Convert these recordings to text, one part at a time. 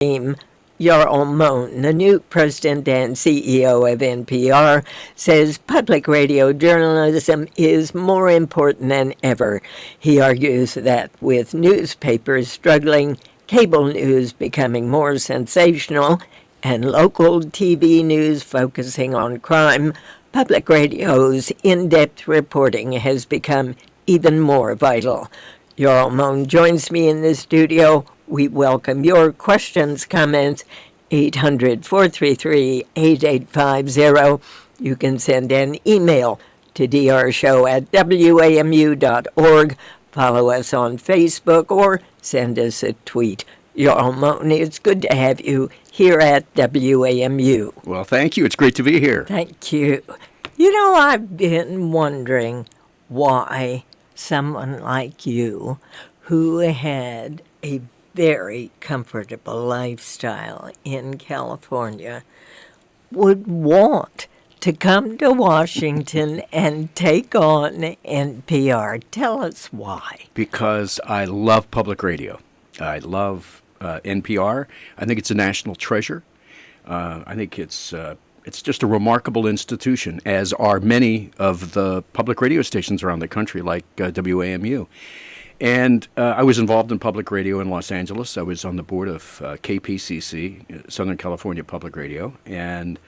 team. Jarl Mohn, the new president and CEO of NPR, says public radio journalism is more important than ever. He argues that with newspapers struggling, cable news becoming more sensational, and local TV news focusing on crime, public radio's in-depth reporting has become even more vital. Jarl Mohn joins me in the studio. We welcome your questions, comments, 800-433-8850. You can send an email to drshow@wamu.org. Follow us on Facebook or send us a tweet. Jarl Mohn, it's good to have you here at WAMU. Well, thank you. It's great to be here. Thank you. You know, I've been wondering why someone like you, who had a very comfortable lifestyle in California, would want to come to Washington and take on NPR. Tell us why. Because I love public radio. I love NPR. I think it's a national treasure. I think it's just a remarkable institution, as are many of the public radio stations around the country, like WAMU. And I was involved in public radio in Los Angeles. I was on the board of KPCC, Southern California Public Radio, and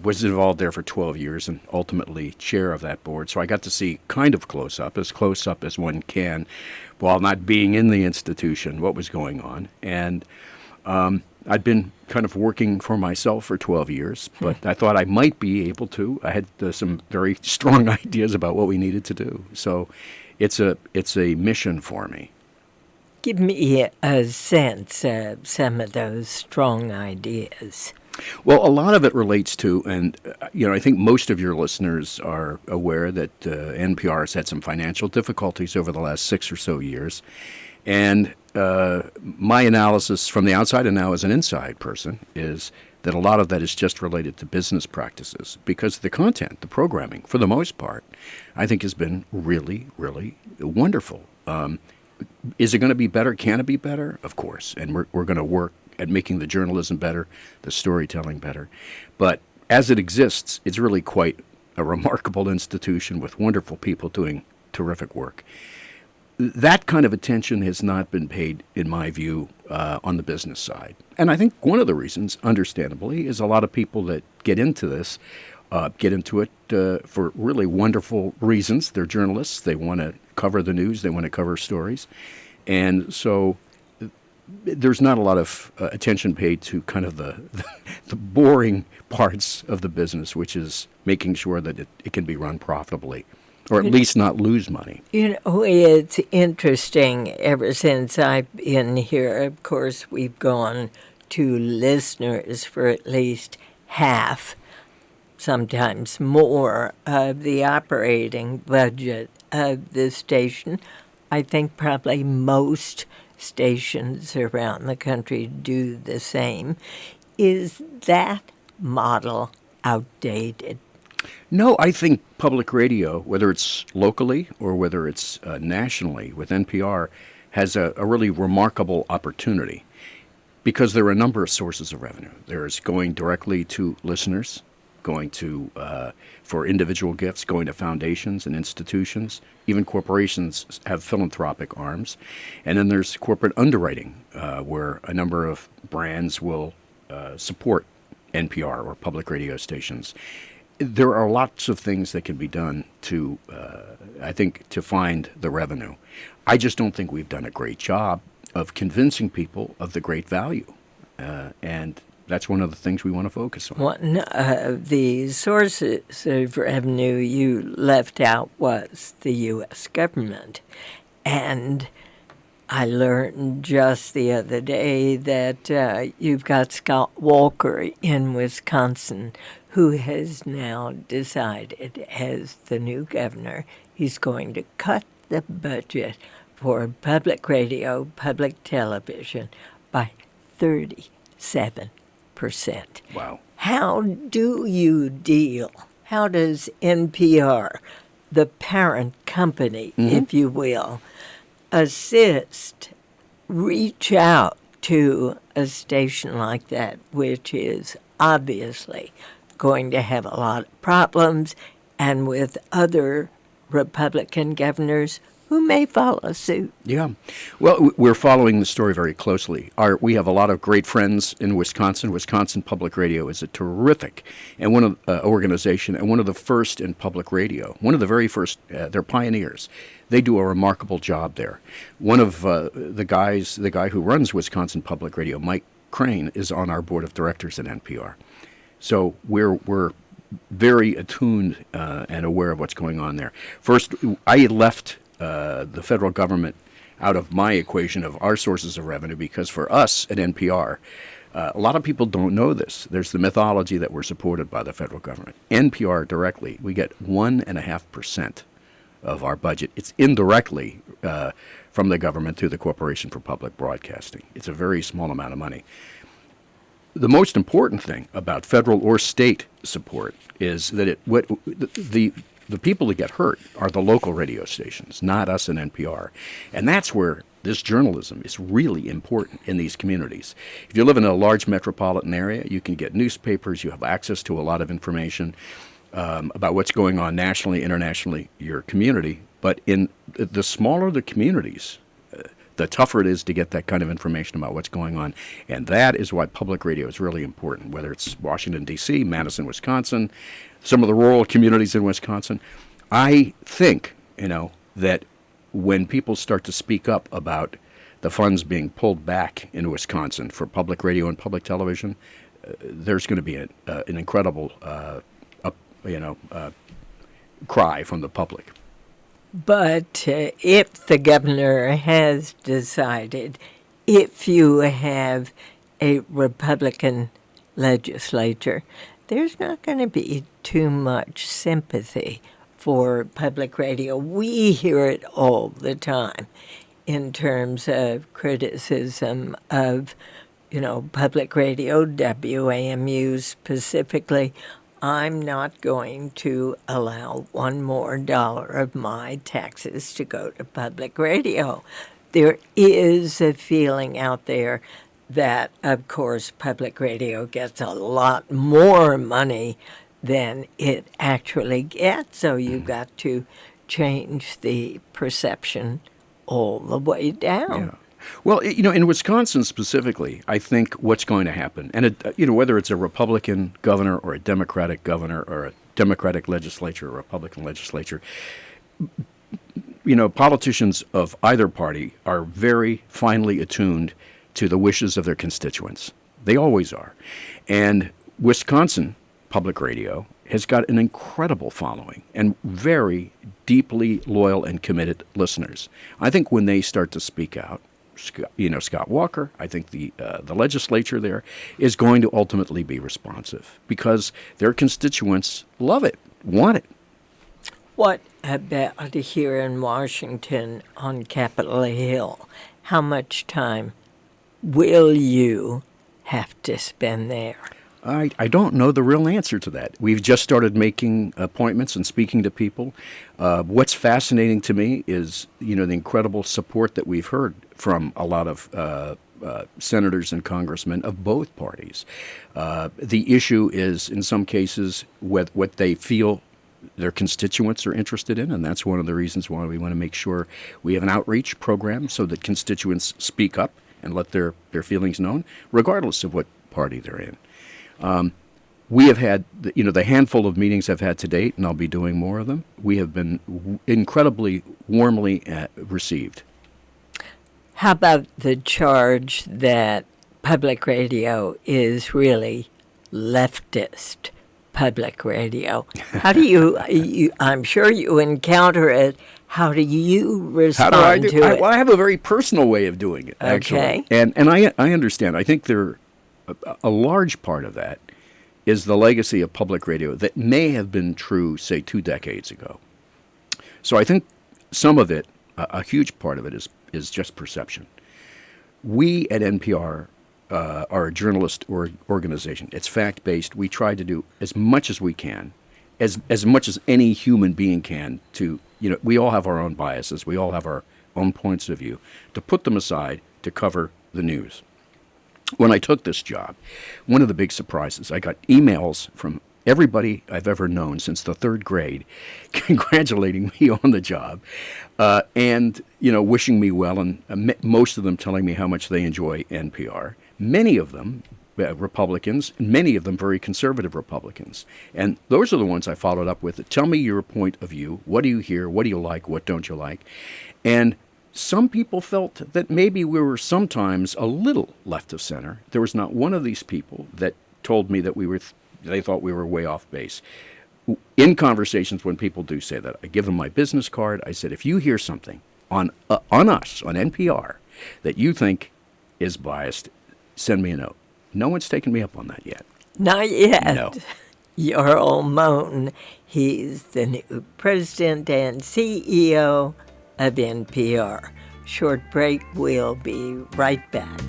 was involved there for 12 years and ultimately chair of that board. So I got to see kind of close up as one can, while not being in the institution, what was going on. And I'd been kind of working for myself for 12 years, but I thought I might be able to. I had some very strong ideas about what we needed to do. So it's a mission for me. Give me a sense of some of those strong ideas. Well, a lot of it relates to, and I think most of your listeners are aware that NPR has had some financial difficulties over the last 6 or so years. And my analysis from the outside and now as an inside person is that a lot of that is just related to business practices, because the content, the programming, for the most part, I think has been really, really wonderful. Is it going to be better? Can it be better? Of course. And we're going to work at making the journalism better, the storytelling better. But as it exists, it's really quite a remarkable institution with wonderful people doing terrific work. That kind of attention has not been paid, in my view, on the business side. And I think one of the reasons, understandably, is a lot of people that get into this get into it for really wonderful reasons. They're journalists. They want to cover the news. They want to cover stories. And so there's not a lot of attention paid to kind of the boring parts of the business, which is making sure that it can be run profitably, or at least not lose money. You know, it's interesting. Ever since I've been here, of course, we've gone to listeners for at least half, sometimes more, of the operating budget of the station. I think probably most stations around the country do the same. Is that model outdated? No, I think public radio, whether it's locally or whether it's nationally with NPR, has a really remarkable opportunity, because there are a number of sources of revenue. There's going directly to listeners, going to for individual gifts, going to foundations and institutions. Even corporations have philanthropic arms. And then there's corporate underwriting, where a number of brands will support NPR or public radio stations. There are lots of things that can be done to, I think, to find the revenue. I just don't think we've done a great job of convincing people of the great value. And that's one of the things we want to focus on. One of the sources of revenue you left out was the U.S. government. And I learned just the other day that you've got Scott Walker in Wisconsin, who has now decided, as the new governor, he's going to cut the budget for public radio, public television by 37%. Wow. How do you deal? How does NPR, the parent company, if you will, assist, reach out to a station like that, which is obviously going to have a lot of problems, and with other Republican governors who may follow suit. Yeah. Well, we're following the story very closely. We have a lot of great friends in Wisconsin. Wisconsin Public Radio is a terrific and one of organization, and one of the first in public radio. One of the very first. They're pioneers. They do a remarkable job there. One of the guy who runs Wisconsin Public Radio, Mike Crane, is on our board of directors at NPR. So we're very attuned and aware of what's going on there. First, I left the federal government out of my equation of our sources of revenue because for us at NPR, a lot of people don't know this. There's the mythology that we're supported by the federal government. NPR directly, we get 1.5% of our budget. It's indirectly from the government through the Corporation for Public Broadcasting. It's a very small amount of money. The most important thing about federal or state support is that the people that get hurt are the local radio stations, not us in NPR. And that's where this journalism is really important in these communities. If you live in a large metropolitan area, you can get newspapers, you have access to a lot of information about what's going on nationally, internationally, your community. But in the smaller the communities, the tougher it is to get that kind of information about what's going on. And that is why public radio is really important, whether it's Washington, D.C., Madison, Wisconsin, some of the rural communities in Wisconsin. I think, that when people start to speak up about the funds being pulled back in Wisconsin for public radio and public television, there's going to be an incredible, cry from the public. But if the governor has decided, if you have a Republican legislature, there's not going to be too much sympathy for public radio. We hear it all the time in terms of criticism of, public radio, WAMU specifically. I'm not going to allow one more dollar of my taxes to go to public radio. There is a feeling out there that, of course, public radio gets a lot more money than it actually gets, so you've got to change the perception all the way down. Yeah. Well, in Wisconsin specifically, I think what's going to happen, and whether it's a Republican governor or a Democratic governor or a Democratic legislature or a Republican legislature, politicians of either party are very finely attuned to the wishes of their constituents. They always are. And Wisconsin Public Radio has got an incredible following and very deeply loyal and committed listeners. I think when they start to speak out, Scott Walker, I think the legislature there is going to ultimately be responsive because their constituents love it, want it. What about here in Washington on Capitol Hill? How much time will you have to spend there? I don't know the real answer to that. We've just started making appointments and speaking to people. What's fascinating to me is, the incredible support that we've heard from a lot of senators and congressmen of both parties. The issue is, in some cases, what they feel their constituents are interested in, and that's one of the reasons why we want to make sure we have an outreach program so that constituents speak up and let their feelings known, regardless of what party they're in. We have had, the handful of meetings I've had to date, and I'll be doing more of them. We have been incredibly warmly received. How about the charge that public radio is really leftist public radio? How do you I'm sure you encounter it. How do you respond to it? Well, I have a very personal way of doing it, actually. Okay. And I understand. I think a large part of that is the legacy of public radio that may have been true, say, 2 decades ago. So I think some of it, a huge part of it, is just perception. We at NPR are a journalist organization. It's fact-based. We try to do as much as we can, as much as any human being can to, we all have our own biases. We all have our own points of view, to put them aside to cover the news. When I took this job, one of the big surprises, I got emails from everybody I've ever known since the third grade congratulating me on the job, and, wishing me well, and most of them telling me how much they enjoy NPR. Many of them Republicans, many of them very conservative Republicans. And those are the ones I followed up with. Tell me your point of view. What do you hear? What do you like? What don't you like? And some people felt that maybe we were sometimes a little left of center. There was not one of these people that told me that they thought we were way off base. In conversations, when people do say that, I give them my business card. I said, if you hear something on us, on NPR, that you think is biased, send me a note. No one's taken me up on that yet. Not yet. No. Jarl Mohn, he's the new president and CEO of NPR. Short break, we'll be right back.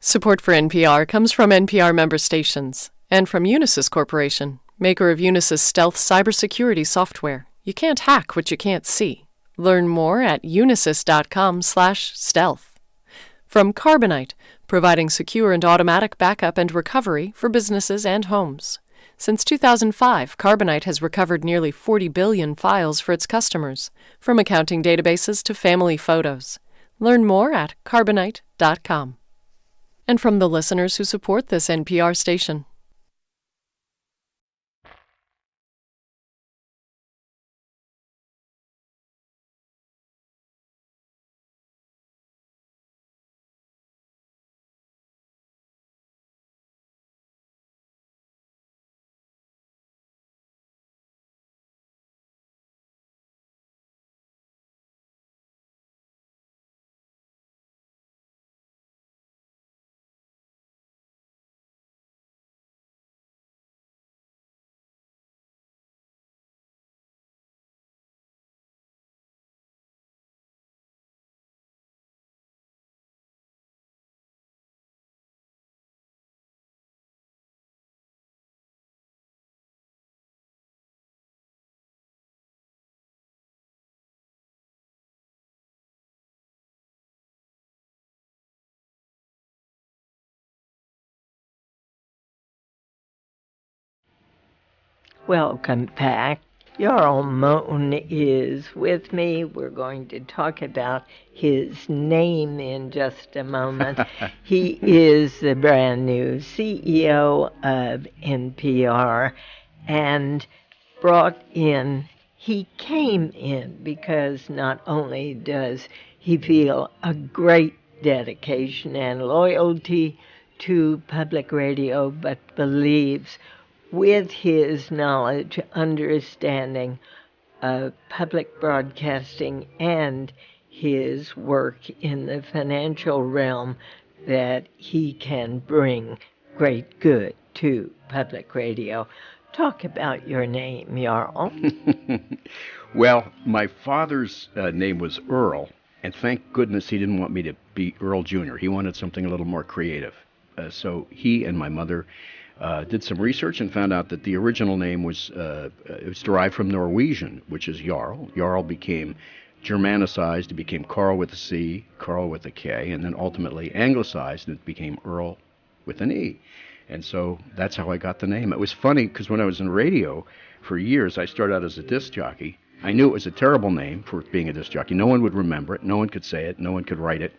Support for NPR comes from NPR member stations and from Unisys Corporation, maker of Unisys Stealth cybersecurity software. You can't hack what you can't see. Learn more at unisys.com/stealth. From Carbonite, providing secure and automatic backup and recovery for businesses and homes. Since 2005, Carbonite has recovered nearly 40 billion files for its customers, from accounting databases to family photos. Learn more at carbonite.com. And from the listeners who support this NPR station. Welcome back. Jarl Mohn is with me. We're going to talk about his name in just a moment. He is the brand new CEO of NPR and he came in because not only does he feel a great dedication and loyalty to public radio, but believes with his knowledge, understanding of public broadcasting and his work in the financial realm that he can bring great good to public radio. Talk about your name, Jarl. Well, my father's name was Earl, and thank goodness he didn't want me to be Earl Jr. He wanted something a little more creative. So he and my mother did some research and found out that the original name was derived from Norwegian, which is Jarl. Jarl became Germanicized. It became Carl with a C, Carl with a K, and then ultimately anglicized, and it became Earl with an E. And so that's how I got the name. It was funny because when I was in radio for years, I started out as a disc jockey. I knew it was a terrible name for being a disc jockey. No one would remember it. No one could say it. No one could write it.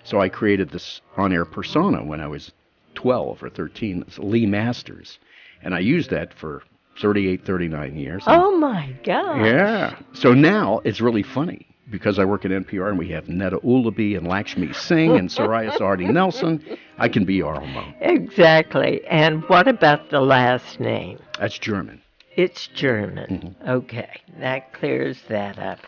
So I created this on-air persona when I was 12 or 13, Lee Masters. And I used that for 38, 39 years. Oh, my gosh. Yeah. So now it's really funny because I work at NPR and we have Netta Ulaby and Lakshmi Singh and Soraya Sardi Nelson. I can be Jarl Mohn. Exactly. And what about the last name? That's German. It's German. Mm-hmm. Okay. That clears that up.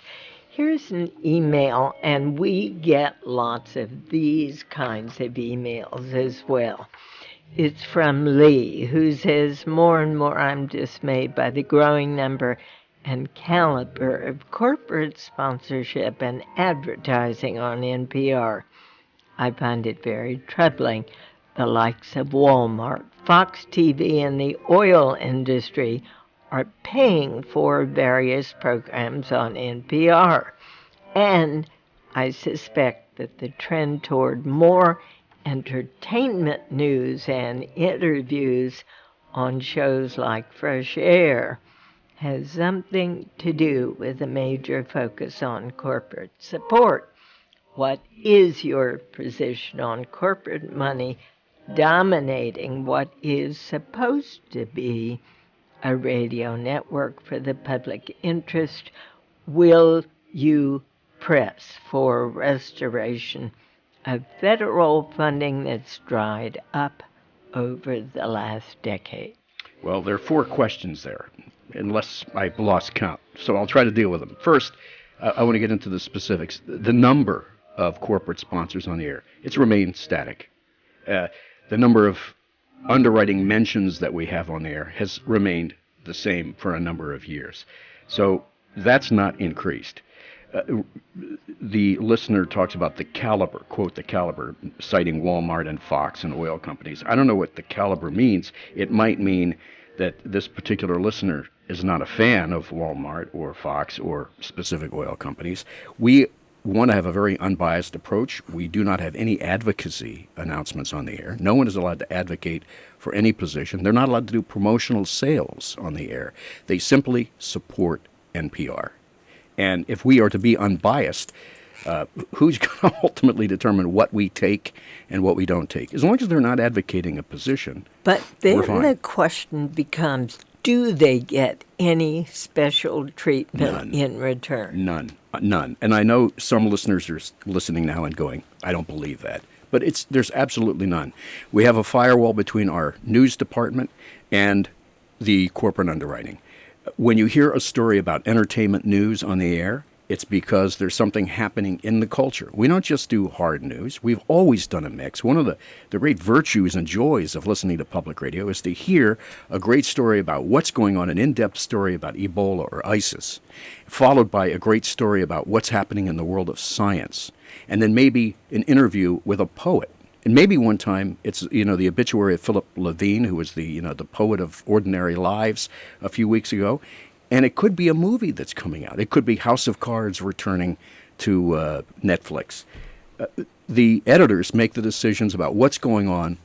Here's an email, and we get lots of these kinds of emails as well. It's from Lee, who says, more and more I'm dismayed by the growing number and caliber of corporate sponsorship and advertising on NPR. I find it very troubling. The likes of Walmart, Fox TV, and the oil industry are paying for various programs on NPR. And I suspect that the trend toward more entertainment news and interviews on shows like Fresh Air has something to do with a major focus on corporate support. What is your position on corporate money dominating what is supposed to be a radio network for the public interest? Will you press for restoration of federal funding that's dried up over the last decade? Well, there are 4 questions there, unless I've lost count. So I'll try to deal with them. First, I want to get into the specifics. The number of corporate sponsors on the air, it's remained static. The number of underwriting mentions that we have on the air has remained the same for a number of years. So that's not increased. The listener talks about the caliber, quote, the caliber, citing Walmart and Fox and oil companies. I don't know what the caliber means. It might mean that this particular listener is not a fan of Walmart or Fox or specific oil companies. We want to have a very unbiased approach. We do not have any advocacy announcements on the air. No one is allowed to advocate for any position. They're not allowed to do promotional sales on the air. They simply support NPR. And if we are to be unbiased, who's going to ultimately determine what we take and what we don't take? As long as they're not advocating a position, but then we're fine. The question becomes, do they get any special treatment in return? None. And I know some listeners are listening now and going, I don't believe that. But there's absolutely none. We have a firewall between our news department and the corporate underwriting. When you hear a story about entertainment news on the air, it's because there's something happening in the culture. We don't just do hard news. We've always done a mix. One of the great virtues and joys of listening to public radio is to hear a great story about what's going on, an in-depth story about Ebola or ISIS, followed by a great story about what's happening in the world of science, and then maybe an interview with a poet. And maybe one time it's, the obituary of Philip Levine, who was the poet of Ordinary Lives a few weeks ago. And it could be a movie that's coming out. It could be House of Cards returning to Netflix. The editors make the decisions about what's going on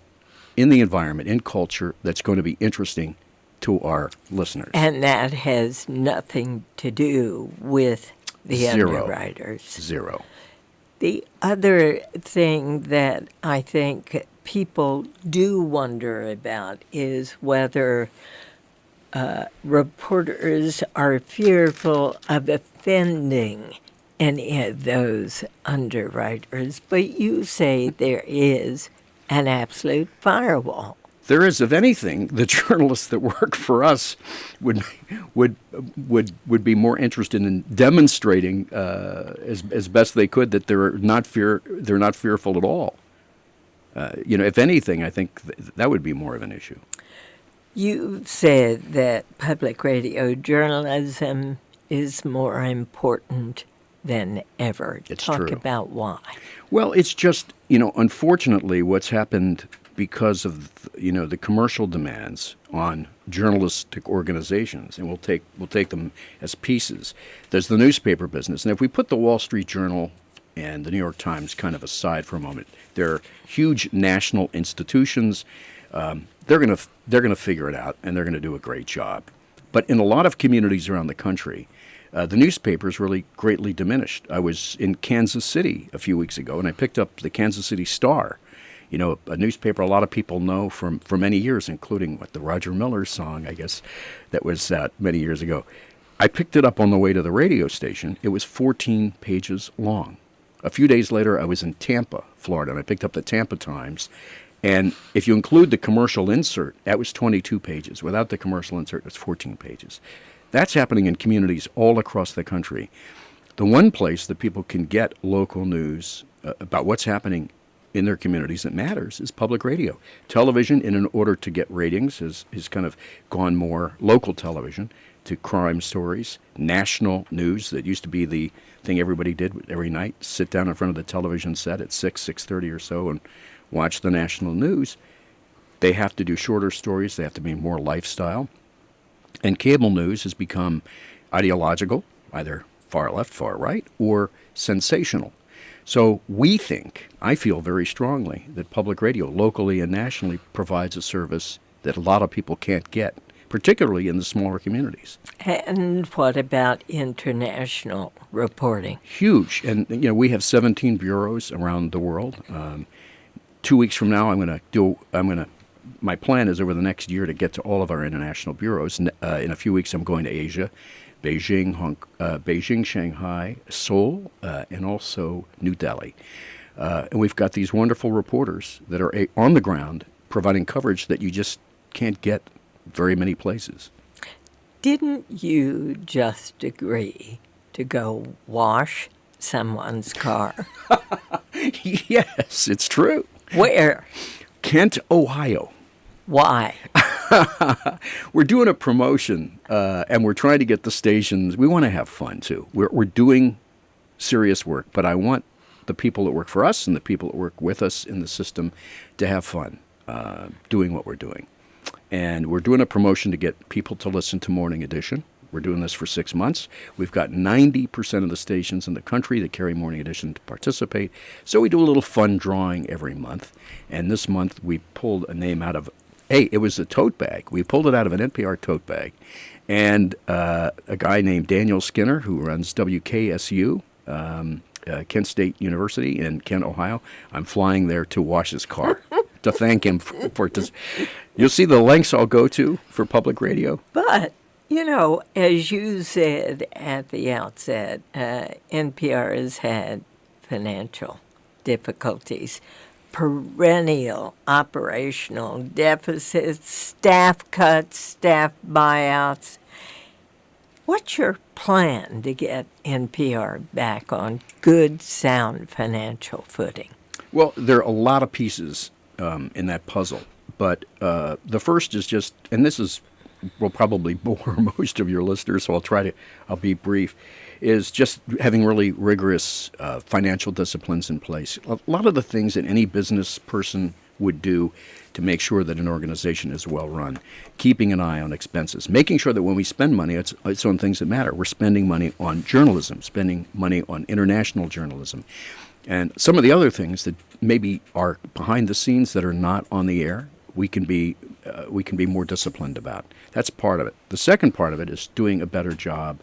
in the environment, in culture, that's going to be interesting to our listeners. And that has nothing to do with the underwriters. Zero. The other thing that I think people do wonder about is whether reporters are fearful of offending any of those underwriters. But you say there is an absolute firewall. There is, if anything, the journalists that work for us would be more interested in demonstrating as best they could that they're not fearful at all. If anything, I think that would be more of an issue. You said that public radio journalism is more important than ever. It's Talk true. about why. Well, it's just, unfortunately what's happened because of, the commercial demands on journalistic organizations, and we'll take them as pieces. There's the newspaper business, and if we put the Wall Street Journal and the New York Times kind of aside for a moment, they're huge national institutions. They're going to figure it out, and they're going to do a great job. But in a lot of communities around the country, the newspapers really greatly diminished. I was in Kansas City a few weeks ago, and I picked up the Kansas City Star, a newspaper a lot of people know for many years, including the Roger Miller song, I guess, that was out many years ago. I picked it up on the way to the radio station. It was 14 pages long. A few days later, I was in Tampa, Florida, and I picked up the Tampa Times. And if you include the commercial insert, that was 22 pages. Without the commercial insert, it's 14 pages. That's happening in communities all across the country. The one place that people can get local news about what's happening in their communities that matters is public radio. Television, in order to get ratings, has kind of gone more local television to crime stories, national news that used to be the thing everybody did every night, sit down in front of the television set at 6:30 or so and watch the national news. They have to do shorter stories. They have to be more lifestyle. And cable news has become ideological, either far left, far right, or sensational. So I feel very strongly that public radio, locally and nationally, provides a service that a lot of people can't get, particularly in the smaller communities. And what about international reporting? Huge. And, we have 17 bureaus around the world. 2 weeks from now, my plan is over the next year to get to all of our international bureaus. In a few weeks, I'm going to Asia, Beijing, Shanghai, Seoul, and also New Delhi. And we've got these wonderful reporters that are on the ground providing coverage that you just can't get very many places. Didn't you just agree to go wash someone's car? Yes, it's true. Where? Kent, Ohio. Why? We're doing a promotion, and we're trying to get the stations. We want to have fun, too. We're doing serious work, but I want the people that work for us and the people that work with us in the system to have fun doing what we're doing. And we're doing a promotion to get people to listen to Morning Edition. We're doing this for 6 months. We've got 90% of the stations in the country that carry Morning Edition to participate. So we do a little fun drawing every month. And this month we pulled a name out of, it was a tote bag. We pulled it out of an NPR tote bag. And a guy named Daniel Skinner, who runs WKSU, Kent State University in Kent, Ohio. I'm flying there to wash his car to thank him for it. You'll see the lengths I'll go to for public radio. But, as you said at the outset, NPR has had financial difficulties, perennial operational deficits, staff cuts, staff buyouts. What's your plan to get NPR back on good, sound financial footing? Well, there are a lot of pieces in that puzzle. But the first is just, and this will probably bore most of your listeners, so I'll be brief, is just having really rigorous financial disciplines in place. A lot of the things that any business person would do to make sure that an organization is well run, keeping an eye on expenses, making sure that when we spend money, it's on things that matter. We're spending money on journalism, spending money on international journalism. And some of the other things that maybe are behind the scenes that are not on the air, we can be more disciplined about. That's part of it. The second part of it is doing a better job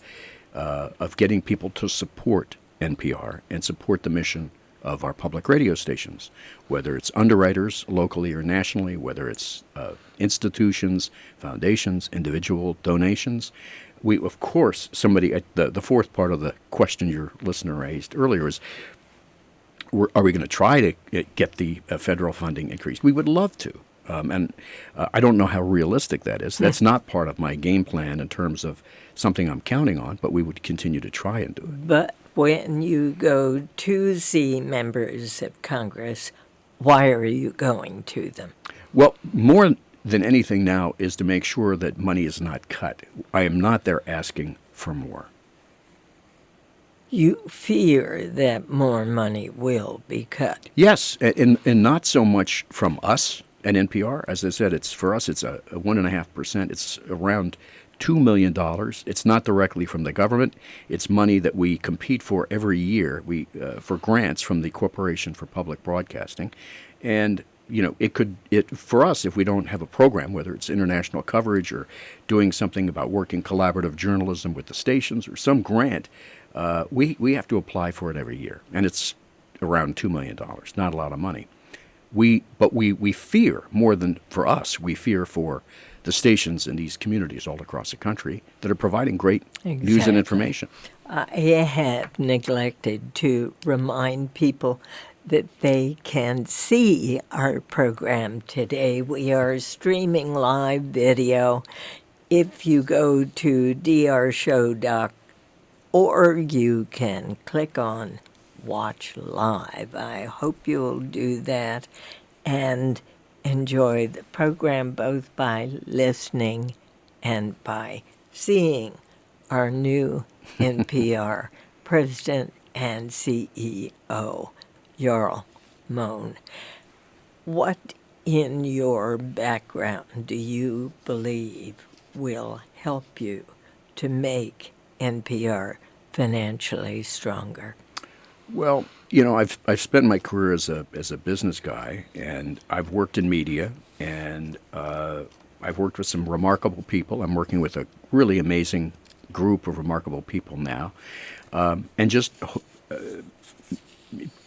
of getting people to support NPR and support the mission of our public radio stations, whether it's underwriters locally or nationally, whether it's institutions, foundations, individual donations. We, of course, the fourth part of the question your listener raised earlier is, are we going to try to get the federal funding increased? We would love to. And I don't know how realistic that is. That's not part of my game plan in terms of something I'm counting on, but we would continue to try and do it. But when you go to see members of Congress, why are you going to them? Well, more than anything now is to make sure that money is not cut. I am not there asking for more. You fear that more money will be cut. Yes, and not so much from us at NPR. As I said, for us, it's a 1.5%. It's around $2 million. It's not directly from the government. It's money that we compete for every year for grants from the Corporation for Public Broadcasting. And, for us, if we don't have a program, whether it's international coverage or doing something about working collaborative journalism with the stations or some grant, we have to apply for it every year. And it's around $2 million, not a lot of money. But we fear more than for us. We fear for the stations in these communities all across the country that are providing great news and information. I have neglected to remind people that they can see our program today. We are streaming live video. If you go to drshow.org, you can click on Watch Live. I hope you'll do that and enjoy the program both by listening and by seeing our new NPR president and CEO, Jarl Mohn. What in your background do you believe will help you to make NPR financially stronger? Well, I've spent my career as a business guy, and I've worked in media, and I've worked with some remarkable people. I'm working with a really amazing group of remarkable people now, and just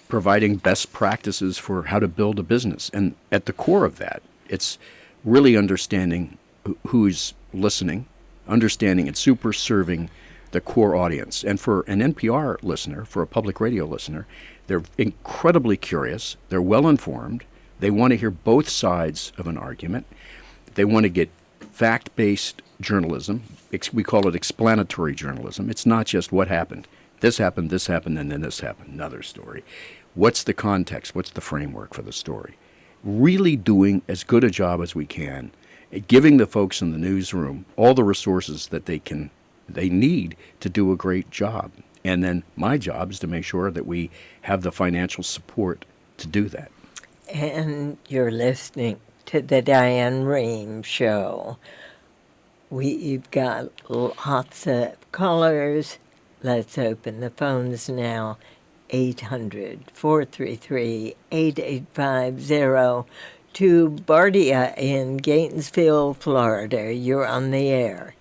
providing best practices for how to build a business. And at the core of that, it's really understanding who's listening, understanding and super serving the core audience. And for an NPR listener, for a public radio listener, they're incredibly curious, they're well informed, they want to hear both sides of an argument, they want to get fact-based journalism. We call it explanatory journalism. It's not just what happened. This happened, and then this happened, another story. What's the context? What's the framework for the story? Really doing as good a job as we can at giving the folks in the newsroom all the resources that they need to do a great job. And then my job is to make sure that we have the financial support to do that. And you're listening to the Diane Rehm Show. We've got lots of callers. Let's open the phones now. 800-433-8850 to Bardia in Gainesville, Florida. You're on the air.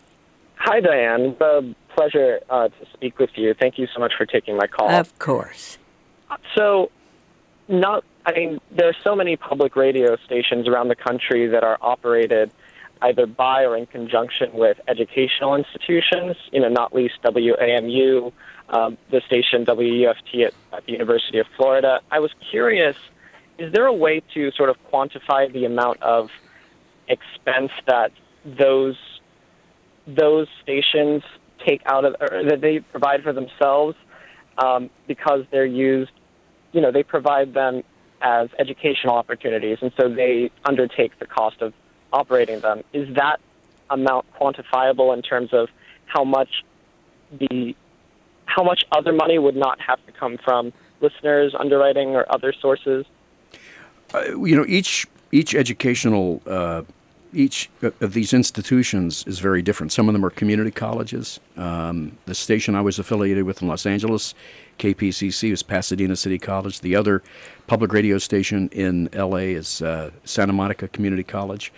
Hi, Diane. It's a pleasure to speak with you. Thank you so much for taking my call. Of course. So, there's so many public radio stations around the country that are operated either by or in conjunction with educational institutions, not least WAMU, the station WUFT at the University of Florida. I was curious, is there a way to sort of quantify the amount of expense that those stations take out of, or that they provide for themselves, because they're used, they provide them as educational opportunities, and so they undertake the cost of operating them. Is that amount quantifiable in terms of how much other money would not have to come from listeners, underwriting, or other sources? Each educational each of these institutions is very different. Some of them are community colleges. The station I was affiliated with in Los Angeles, KPCC, is Pasadena City College. The other public radio station in L.A. is Santa Monica Community College.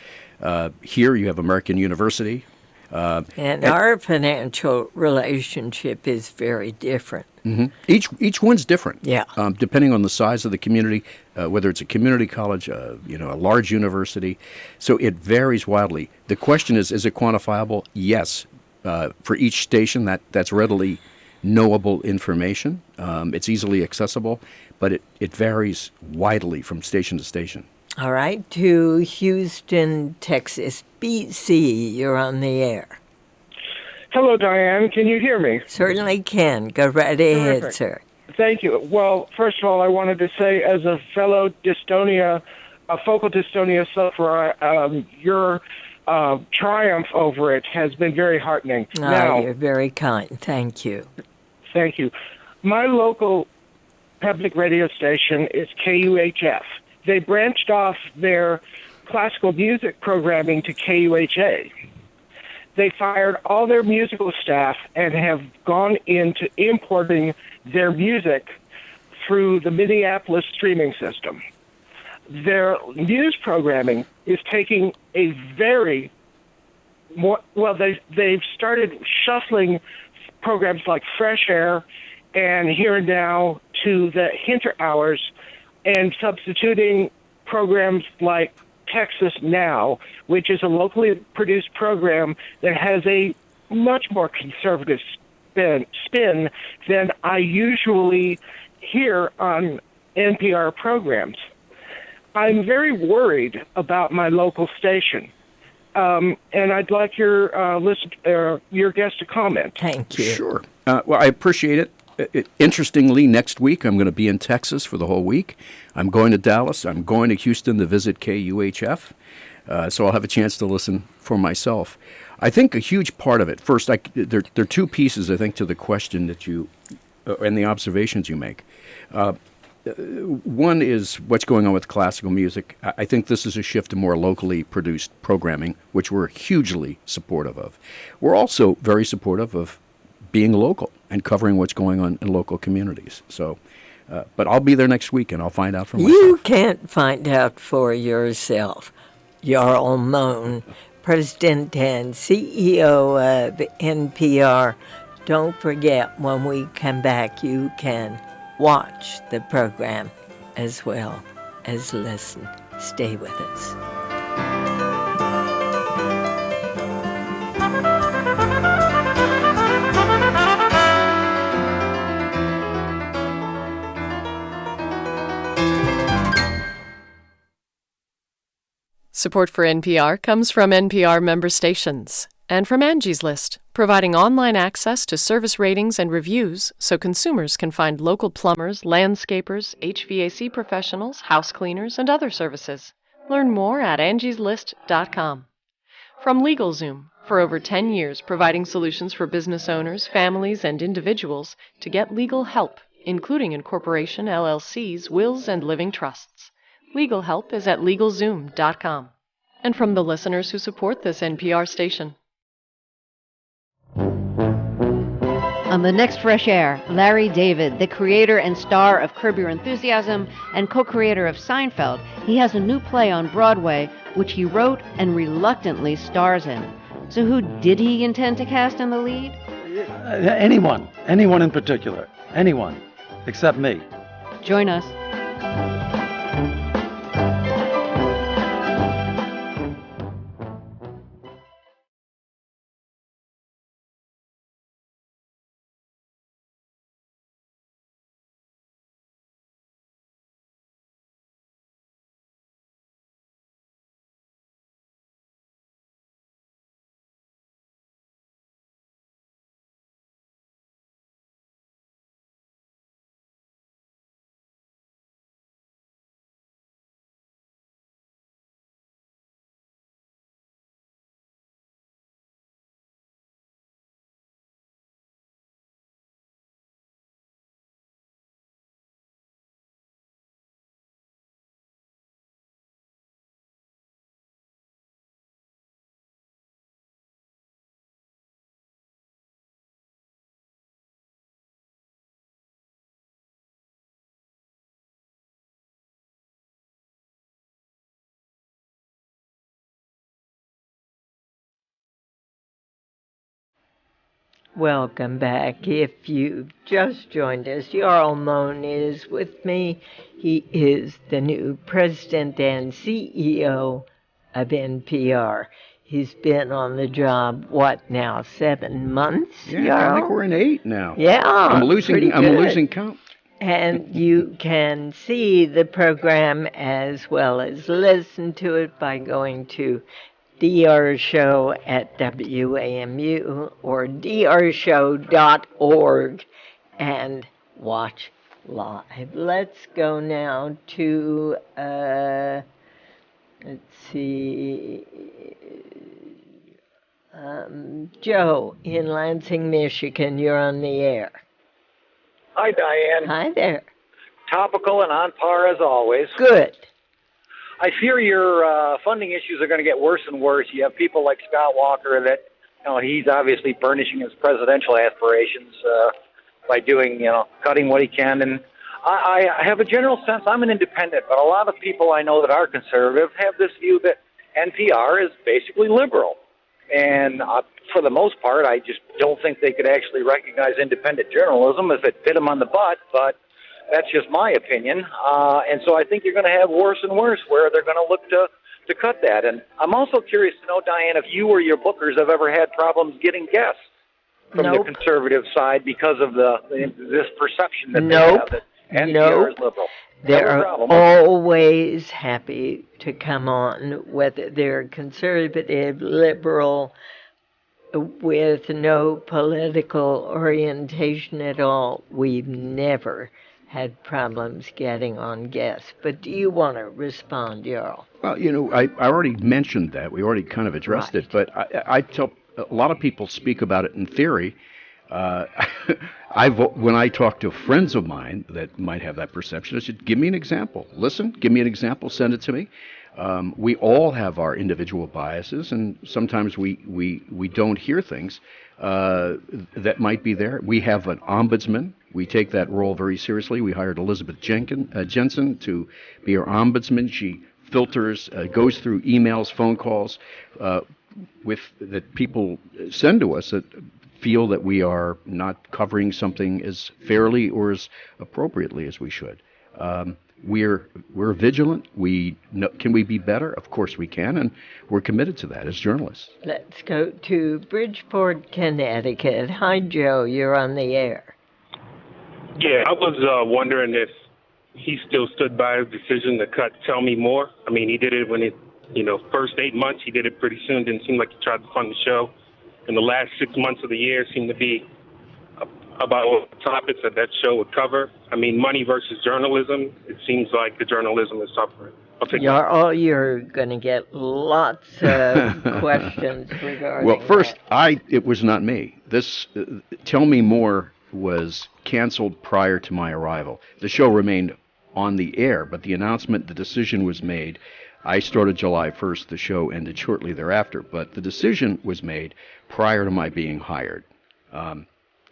Here you have American University. And our financial relationship is very different. Mm-hmm. Each one's different. Yeah. Depending on the size of the community, whether it's a community college, a large university, so it varies wildly. The question is it quantifiable? Yes. For each station, that's readily knowable information. It's easily accessible, but it varies widely from station to station. All right, to Houston, Texas. BC, you're on the air. Hello, Diane. Can you hear me? Certainly can. Go right ahead, sir. Thank you. Well, first of all, I wanted to say, as a fellow focal dystonia sufferer, your triumph over it has been very heartening. You're very kind. Thank you. Thank you. My local public radio station is KUHF. They branched off their classical music programming to KUHA. They fired all their musical staff and have gone into importing their music through the Minneapolis streaming system. Their news programming is taking a they've started shuffling programs like Fresh Air and Here and Now to the Hinter Hours and substituting programs like Texas Now, which is a locally produced program that has a much more conservative spin than I usually hear on NPR programs. I'm very worried about my local station, and I'd like your guest to comment. Thank you. Sure. Well, I appreciate it. Interestingly, next week I'm going to be in Texas for the whole week. I'm going to Dallas. I'm going to Houston to visit KUHF, so I'll have a chance to listen for myself. I think a huge part of it, first, there are two pieces, I think, to the question that you, and the observations you make. One is what's going on with classical music. I think this is a shift to more locally produced programming, which we're hugely supportive of. We're also very supportive of being local and covering what's going on in local communities. So, but I'll be there next week and I'll find out for myself. You can't find out for yourself. Jarl Mohn, President and CEO of NPR. Don't forget, when we come back, you can watch the program as well as listen. Stay with us. Support for NPR comes from NPR member stations and from Angie's List, providing online access to service ratings and reviews so consumers can find local plumbers, landscapers, HVAC professionals, house cleaners, and other services. Learn more at angieslist.com. From LegalZoom, for over 10 years providing solutions for business owners, families, and individuals to get legal help, including incorporation, LLCs, wills, and living trusts. Legal help is at LegalZoom.com. And from the listeners who support this NPR station. On the next Fresh Air, Larry David, the creator and star of Curb Your Enthusiasm and co-creator of Seinfeld, he has a new play on Broadway, which he wrote and reluctantly stars in. So who did he intend to cast in the lead? Anyone in particular, anyone, except me. Join us. Welcome back. If you've just joined us, Jarl Mohn is with me. He is the new president and CEO of NPR. He's been on the job, what now, 7 months, Yeah, Jarl? I think we're in 8 now. Yeah, I'm losing count. And you can see the program as well as listen to it by going to DR Show at WAMU or drshow.org and watch live. Let's go now to, let's see, Joe in Lansing, Michigan. You're on the air. Hi, Diane. Hi there. Topical and on par as always. Good. I fear your funding issues are going to get worse and worse. You have people like Scott Walker that, he's obviously burnishing his presidential aspirations by doing, cutting what he can. And I have a general sense, I'm an independent, but a lot of people I know that are conservative have this view that NPR is basically liberal. And for the most part, I just don't think they could actually recognize independent journalism if it bit them on the butt, but that's just my opinion. And so I think you're going to have worse and worse where they're going to look to cut that. And I'm also curious to know, Diane, if you or your bookers have ever had problems getting guests from the conservative side because of this perception that they have that NPR is liberal. They're always happy to come on, whether they're conservative, liberal, with no political orientation at all. We've never had problems getting on guests. But do you want to respond, Jarl? Well, I already mentioned that. We already kind of addressed it. But I tell a lot of people speak about it in theory. Uh, when I talk to friends of mine that might have that perception, I said, give me an example. Listen, give me an example, send it to me. We all have our individual biases, and sometimes we don't hear things that might be there. We have an ombudsman. We take that role very seriously. We hired Elizabeth Jensen to be our ombudsman. She filters, goes through emails, phone calls that people send to us that feel that we are not covering something as fairly or as appropriately as we should. We're vigilant. Can we be better? Of course we can, and we're committed to that as journalists. Let's go to Bridgeport, Connecticut. Hi, Joe. You're on the air. Yeah, I was wondering if he still stood by his decision to cut Tell Me More. I mean, he did it when first 8 months, he did it pretty soon. Didn't seem like he tried to fund the show. And the last 6 months of the year seemed to be about all the topics that show would cover. I mean, money versus journalism. It seems like the journalism is suffering. You're going to get lots of questions regarding Well, first, that. It was not me. This Tell Me More was canceled prior to my arrival. The show remained on the air, but the decision was made. I started July 1st. The show ended shortly thereafter, but the decision was made prior to my being hired.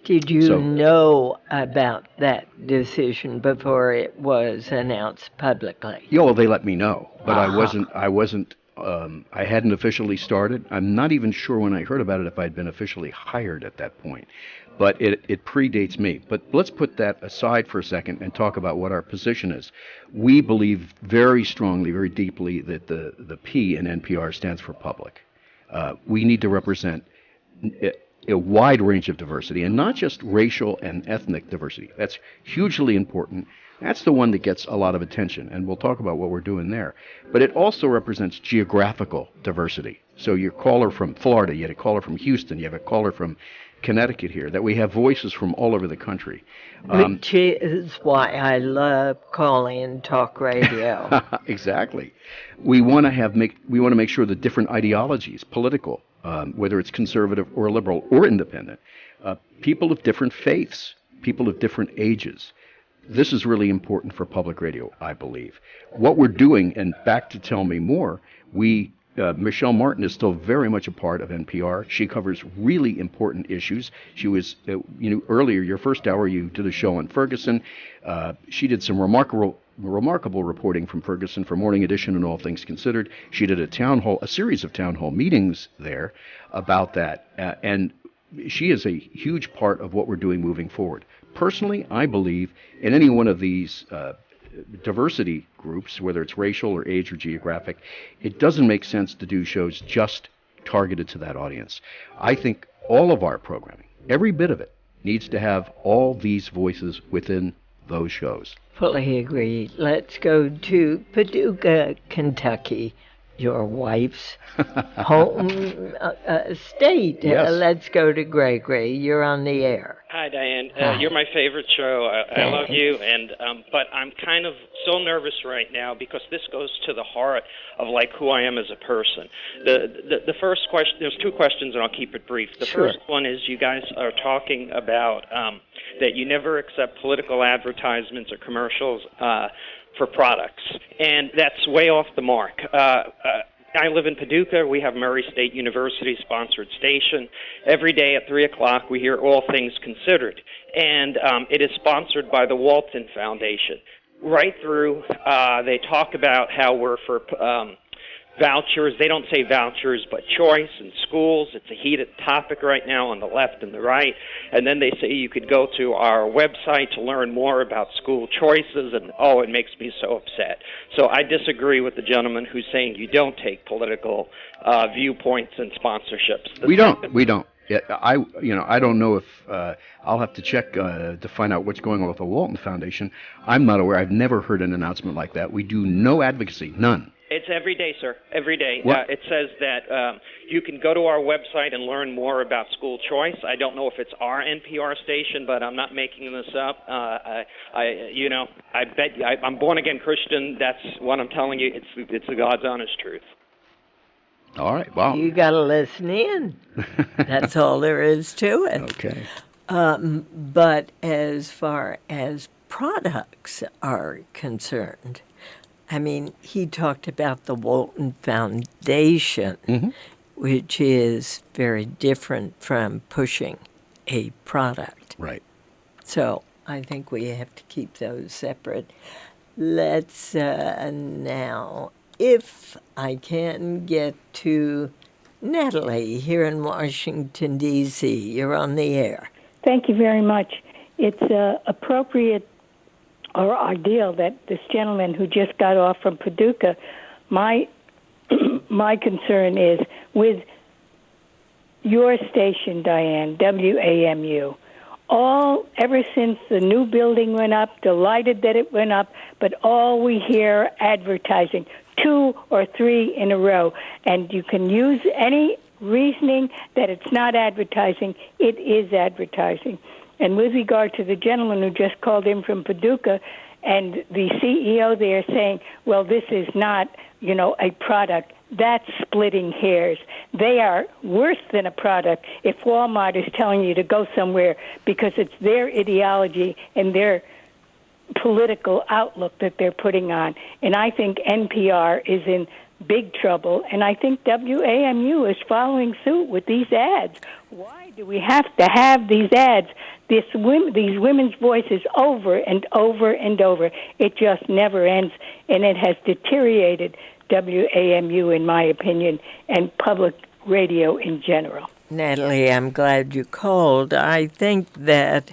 Did you know about that decision before it was announced publicly? Yeah, well, they let me know, but I hadn't officially started. I'm not even sure when I heard about it if I'd been officially hired at that point. But it predates me. But let's put that aside for a second and talk about what our position is. We believe very strongly, very deeply that the P in NPR stands for public. We need to represent a wide range of diversity, and not just racial and ethnic diversity. That's hugely important. That's the one that gets a lot of attention, and we'll talk about what we're doing there. But it also represents geographical diversity. So your caller from Florida, you had a caller from Houston, you have a caller from Connecticut here, that we have voices from all over the country. Which is why I love calling talk radio. Exactly. We want to make sure that different ideologies, political, whether it's conservative or liberal or independent, people of different faiths, people of different ages. This is really important for public radio, I believe. What we're doing, and back to Tell Me More, Michelle Martin is still very much a part of NPR. She covers really important issues. She was, earlier, your first hour, you did a show on Ferguson. She did some remarkable reporting from Ferguson for Morning Edition and All Things Considered. She did a series of town hall meetings there about that. And she is a huge part of what we're doing moving forward. Personally, I believe in any one of these diversity groups, whether it's racial or age or geographic, it doesn't make sense to do shows just targeted to that audience. I think all of our programming, every bit of it, needs to have all these voices within those shows. Fully agree. Let's go to Paducah, Kentucky, your wife's home state. Yes. Let's go to Gregory. You're on the air. Hi, Diane. Hi. You're my favorite show. I love you, and but I'm kind of so nervous right now because this goes to the heart of like who I am as a person. The first question, there's two questions, and I'll keep it brief. The Sure. first one is you guys are talking about that you never accept political advertisements or commercials for products, and that's way off the mark. I live in Paducah. We have Murray State University-sponsored station. Every day at 3 o'clock, we hear All Things Considered, and it is sponsored by the Walton Foundation. Right through, they talk about how we're for vouchers. They don't say vouchers, but choice in schools. It's a heated topic right now on the left and the right. And then they say you could go to our website to learn more about school choices, and it makes me so upset. So I disagree with the gentleman who's saying you don't take political viewpoints and sponsorships. We don't. Yeah, I don't know if I'll have to check to find out what's going on with the Walton Foundation. I'm not aware. I've never heard an announcement like that. We do no advocacy, none. It's every day, sir. Every day. What? It says that you can go to our website and learn more about school choice. I don't know if it's our NPR station, but I'm not making this up. I bet I'm born again Christian. That's what I'm telling you. It's the God's honest truth. All right. Wow. You got to listen in. That's all there is to it. Okay. But as far as products are concerned, I mean, he talked about the Walton Foundation, which is very different from pushing a product. Right. So I think we have to keep those separate. Let's now, if I can get to Natalie here in Washington, D.C., you're on the air. Thank you very much. It's appropriate or ideal that this gentleman who just got off from Paducah, my concern is with your station, Diane, WAMU, ever since the new building went up, delighted that it went up, but all we hear advertising, 2 or 3 in a row, and you can use any reasoning that it's not advertising, it is advertising. And with regard to the gentleman who just called in from Paducah and the CEO there saying, well, this is not, a product, that's splitting hairs. They are worse than a product if Walmart is telling you to go somewhere because it's their ideology and their political outlook that they're putting on. And I think NPR is in big trouble, and I think WAMU is following suit with these ads. Why do we have to have these ads, these women's voices over and over and over? It just never ends, and it has deteriorated WAMU, in my opinion, and public radio in general. Natalie, I'm glad you called. I think that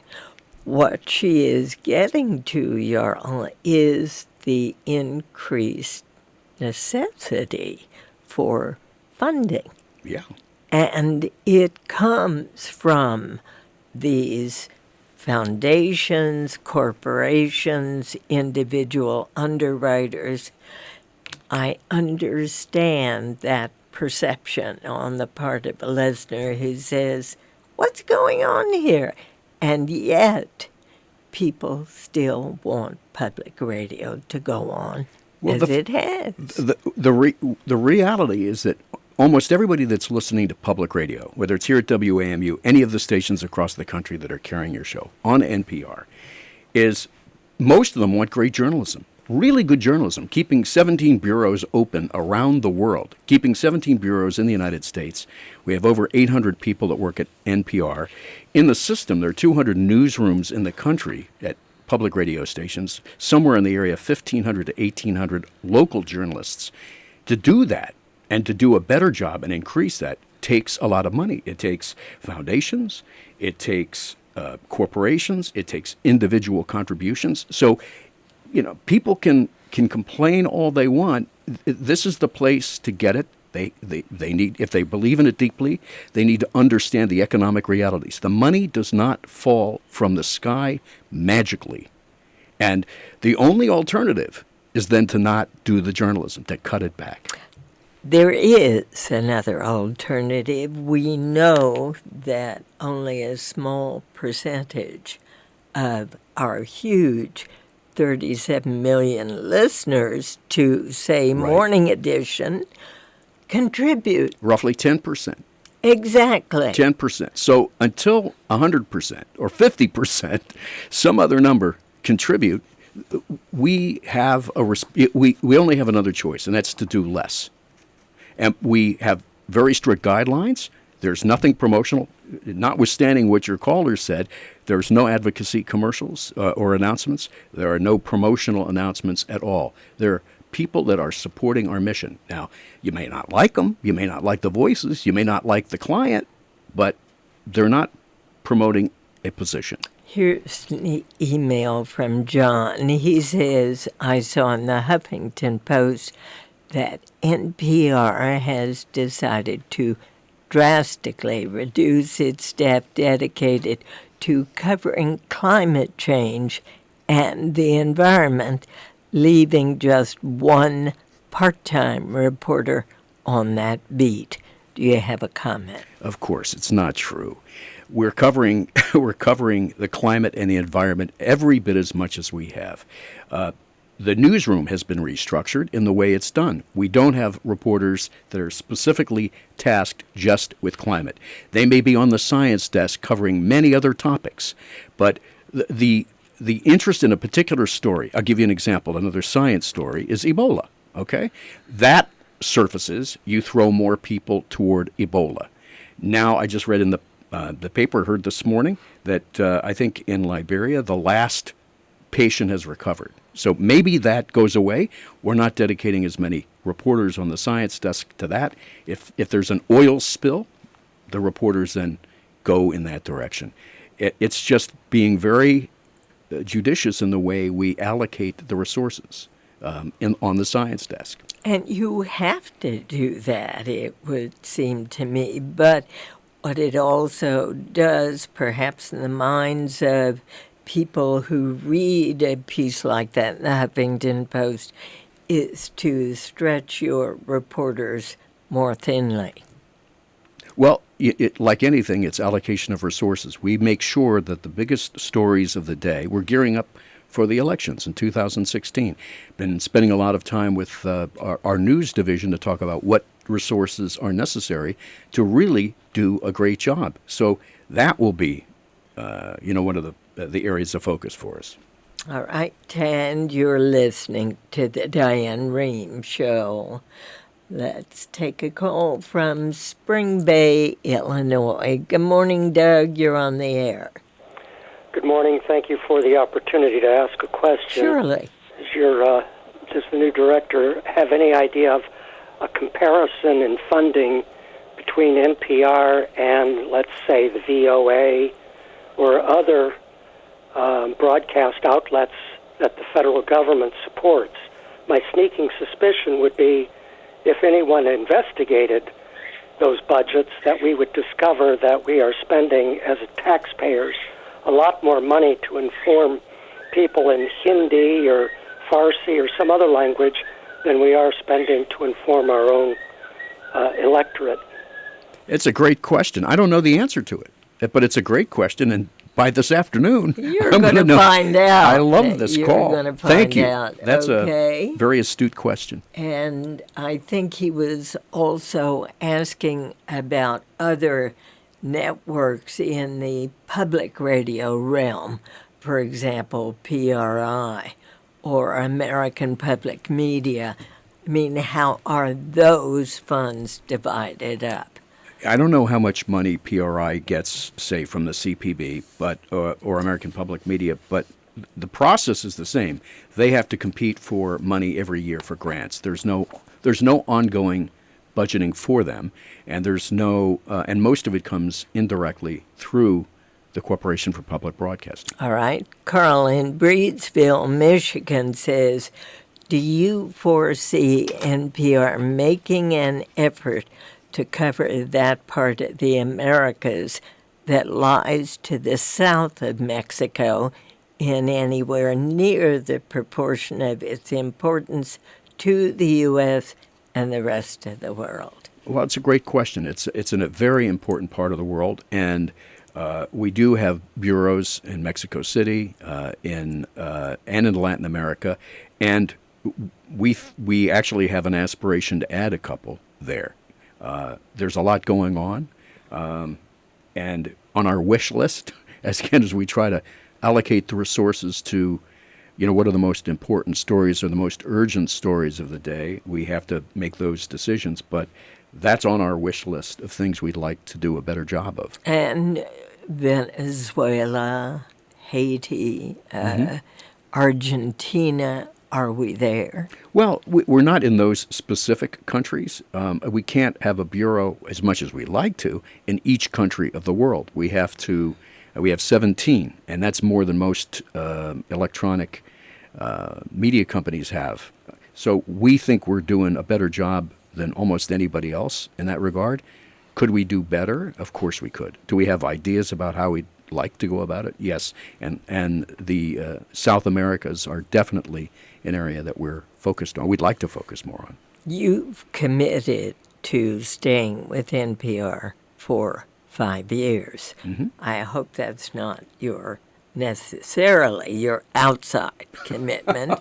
what she is getting to, Jarl, is the increased necessity for funding. Yeah. And it comes from these foundations, corporations, individual underwriters. I understand that perception on the part of a listener who says, what's going on here? And yet, people still want public radio to go on as it has. The reality is that almost everybody that's listening to public radio, whether it's here at WAMU, any of the stations across the country that are carrying your show on NPR, is most of them want great journalism. Really good journalism, keeping 17 bureaus open around the world, keeping 17 bureaus in the United States. We have over 800 people that work at NPR. In the system, there are 200 newsrooms in the country at public radio stations, somewhere in the area of 1,500 to 1,800 local journalists. To do that and to do a better job and increase that takes a lot of money. It takes foundations, it takes corporations, it takes individual contributions. So, people can complain all they want. This is the place to get it. They need, if they believe in it deeply, they need to understand the economic realities. The money does not fall from the sky magically. And the only alternative is then to not do the journalism, to cut it back. There is another alternative. We know that only a small percentage of our huge 37 million listeners to, say, Morning Edition contribute. Roughly 10%. Exactly. 10%. So until 100% or 50%, some other number contribute, we have we only have another choice, and that's to do less. And we have very strict guidelines. There's nothing promotional. Notwithstanding what your caller said, there's no advocacy commercials or announcements. There are no promotional announcements at all. There are people that are supporting our mission. Now, you may not like them. You may not like the voices. You may not like the client, but they're not promoting a position. Here's an email from John. He says, I saw in the Huffington Post that NPR has decided to drastically reduce its staff dedicated to covering climate change and the environment, leaving just one part-time reporter on that beat. Do you have a comment? Of course, it's not true. We're covering the climate and the environment every bit as much as we have. The newsroom has been restructured in the way it's done. We don't have reporters that are specifically tasked just with climate. They may be on the science desk covering many other topics, but the interest in a particular story, I'll give you an example, another science story, is Ebola, okay? That surfaces, you throw more people toward Ebola. Now, I just read in the paper, heard this morning, that I think in Liberia, the last patient has recovered. So maybe that goes away. We're not dedicating as many reporters on the science desk to that. If there's an oil spill, the reporters then go in that direction. It's just being very judicious in the way we allocate the resources on the science desk. And you have to do that, it would seem to me. But what it also does, perhaps in the minds of people who read a piece like that in the Huffington Post, is to stretch your reporters more thinly. Well, like anything, it's allocation of resources. We make sure that the biggest stories of the day, we're gearing up for the elections in 2016. Been spending a lot of time with our news division to talk about what resources are necessary to really do a great job. So that will be, one of the areas of focus for us. All right, and you're listening to the Diane Rehm Show. Let's take a call from Spring Bay, Illinois. Good morning, Doug. You're on the air. Good morning. Thank you for the opportunity to ask a question. Surely. Does the new director have any idea of a comparison in funding between NPR and, let's say, the VOA or other broadcast outlets that the federal government supports? My sneaking suspicion would be if anyone investigated those budgets, that we would discover that we are spending as taxpayers a lot more money to inform people in Hindi or Farsi or some other language than we are spending to inform our own electorate. It's a great question. I don't know the answer to it, but it's a great question, and by this afternoon, you're going to find out. I love this call. You're going to Thank find you. out. That's okay. a very astute question. And I think he was also asking about other networks in the public radio realm, for example, PRI or American Public Media. I mean, how are those funds divided up? I don't know how much money PRI gets, say, from the CPB, but or American Public Media, but the process is the same. They have to compete for money every year for grants. There's no ongoing budgeting for them, and there's no and most of it comes indirectly through the Corporation for Public Broadcasting. All right. Carl in Breedsville, Michigan says, do you foresee NPR making an effort to cover that part of the Americas that lies to the south of Mexico in anywhere near the proportion of its importance to the U.S. and the rest of the world? Well, it's a great question. It's in a very important part of the world, and we do have bureaus in Mexico City, and in Latin America, and we actually have an aspiration to add a couple there. There's a lot going on, and on our wish list, as we try to allocate the resources to, what are the most important stories or the most urgent stories of the day, we have to make those decisions. But that's on our wish list of things we'd like to do a better job of. And Venezuela, Haiti, Argentina, are we there? Well, we're not in those specific countries. We can't have a bureau, as much as we like to, in each country of the world. We have 17, and that's more than most electronic media companies have. So we think we're doing a better job than almost anybody else in that regard. Could we do better? Of course we could. Do we have ideas about how we'd like to go about it? Yes. And the South Americas are definitely an area that we're focused on. We'd like to focus more on. You've committed to staying with NPR for 5 years. Mm-hmm. I hope that's not your necessarily your outside commitment,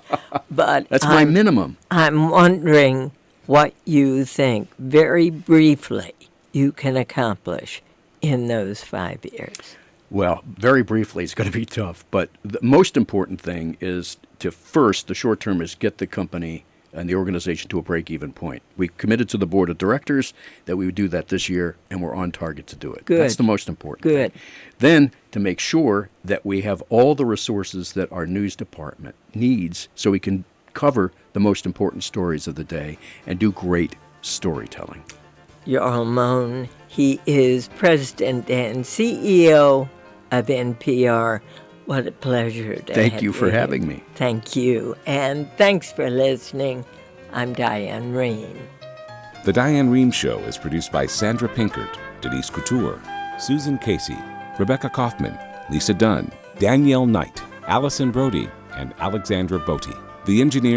but That's my minimum. I'm wondering what you think, very briefly, you can accomplish in those 5 years. Well, very briefly, it's going to be tough, but the most important thing is to first, the short term is get the company and the organization to a break-even point. We committed to the board of directors that we would do that this year, and we're on target to do it. Good. That's the most important Good. thing. Then to make sure that we have all the resources that our news department needs so we can cover the most important stories of the day and do great storytelling. Jarl Mohn, he is president and CEO of NPR. What a pleasure to Thank you for having me. Thank you. And thanks for listening. I'm Diane Rehm. The Diane Rehm Show is produced by Sandra Pinkert, Denise Couture, Susan Casey, Rebecca Kaufman, Lisa Dunn, Danielle Knight, Allison Brody, and Alexandra Botti. The engineer